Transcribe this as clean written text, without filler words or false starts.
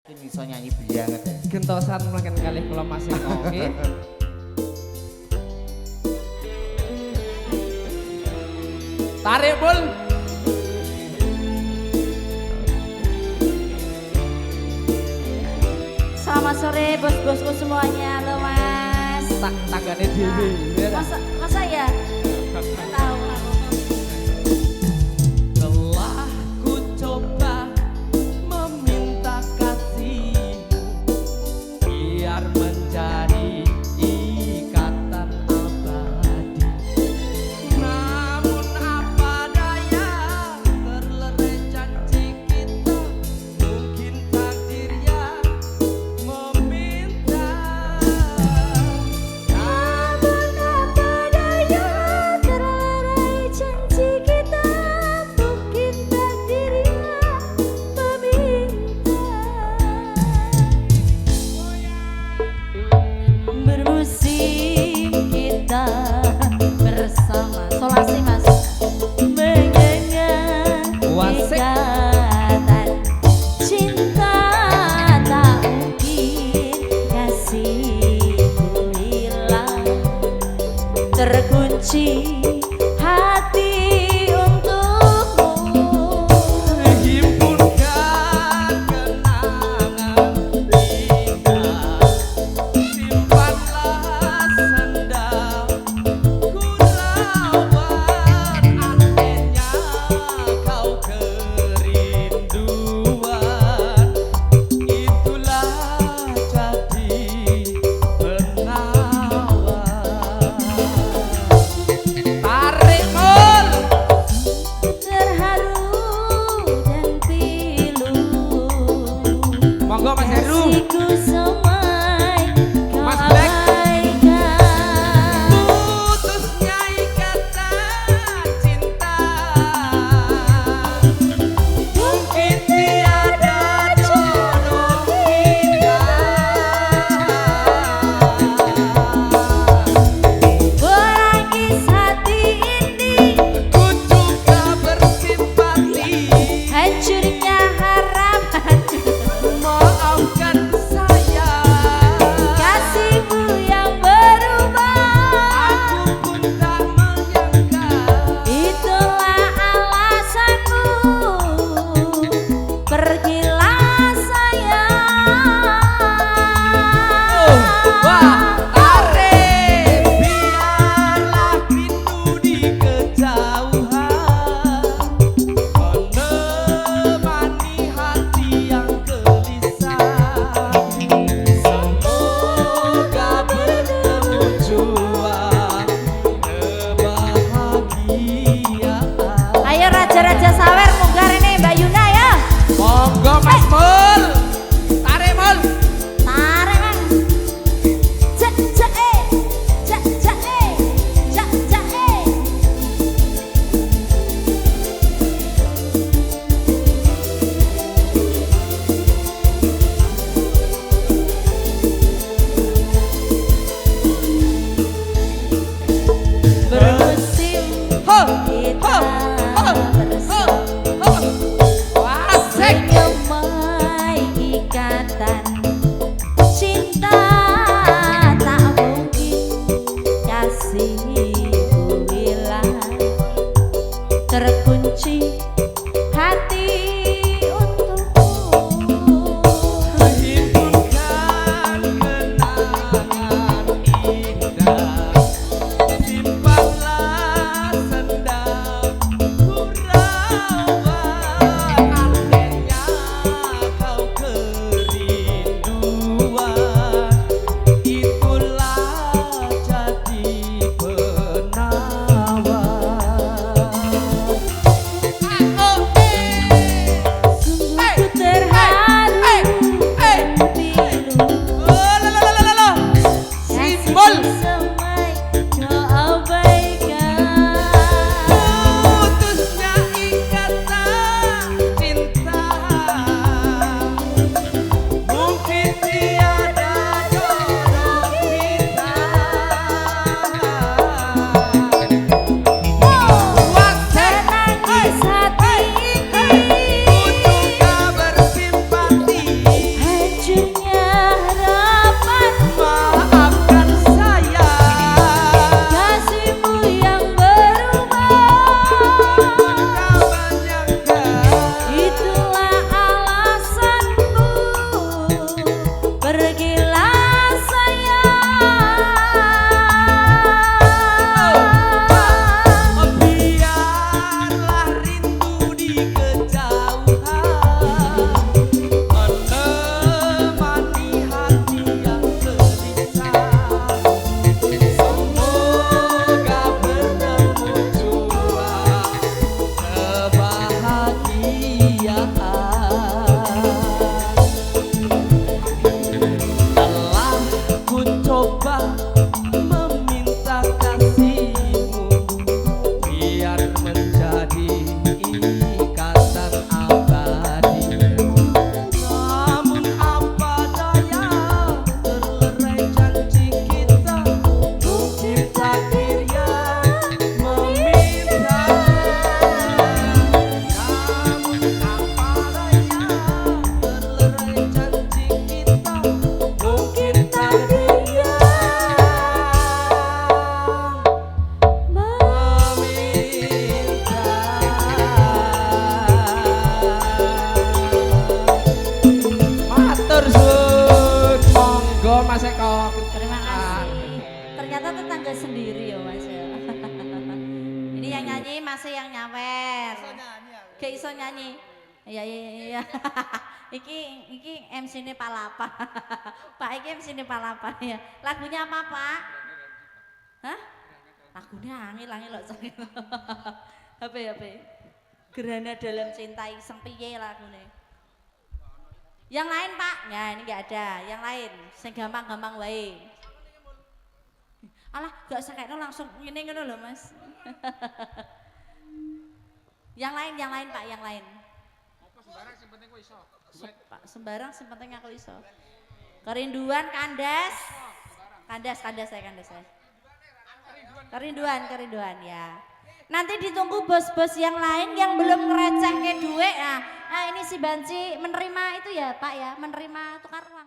Ini iso nyanyi banget ya. Gentosan mungkin kali kalau masih mau. Tarik bul. Selamat sore bos-bosku semuanya, halo mas. Tanggane dewi. Masa ya? Tahu aku. Telah ku coba meminta kasihmu biar menjadi ikatan abadi. Namun apa daya terlerai janji kita, mungkin takdir yang meminta. Namun apa daya terlerai janji kita, mungkin takdir yang meminta. Bermusim kita bersama solasi mas mengenang Wasik. ikatan cinta tak mungkin kasihku hilang, terkunci hati untukmu. Himpunkan kenangan indah, simpanlah sendal ku rawat, anehnya kau kerinduan, itulah jadi penawar. Tarik mul. Terharu dan pilu, Monggo Mas Heru. kasihku semai kau Mas Black. abaikan. Putusnya ikatan cinta, mungkin tiada jodoh indah. Berangkis hati ini, Ku juga bersimpati, hancurnya harapan. maafkan saya. Kasihmu yang berubah, Aku pun tak menyangka. itulah alasanmu. Pergilah sayang. Wah, tarik biarlah rindu di kejauhan menemani hati yang gelisah. Semoga bertemu jua kebahagiaan. Ayo raja-raja sawer munggar ini Mbak Yuna ya. Monggo Mas Mul, tarik Mul. Tarik Bang. Cek cek cek cek cek cek. Bermusim Ho, kita ho, ho, bersama, Wasik. menyemai ikatan cinta tak mungkin kasihku hilang, terkunci hati untukmu. Himpunkan kenangan indah, simpanlah sendal ku rawat, anehnya kau kerinduan, Mas Eko. Terima kasih. Ternyata tetangga sendiri ya Mas ya. Ini yang nyanyi masih yang nyawer. Gak iso nyanyi. Iya iya iya. Iki MC ini Palapa. Pak iki MC ini Palapa ya. Lagunya apa Pak? Hah? Lagunya angil loh. HP. Gerhana dalam cinta iseng piye lagunya. Yang lain Pak? Nah ini nggak ada. Yang lain, sing gampang-gampang wae. Alah, gak usah kayaknya langsung ini ngono loh Mas. Yang lain Pak, yang lain. Apa sembarang sing penting kowe iso. Pak, sembarang sing penting aku iso. Kerinduan kandas. Kandas saya. Kerinduan ya. Nanti ditunggu bos-bos yang lain yang belum ngereceh ke duit. Nah, ini si Banci menerima itu ya Pak ya, menerima tukar uang.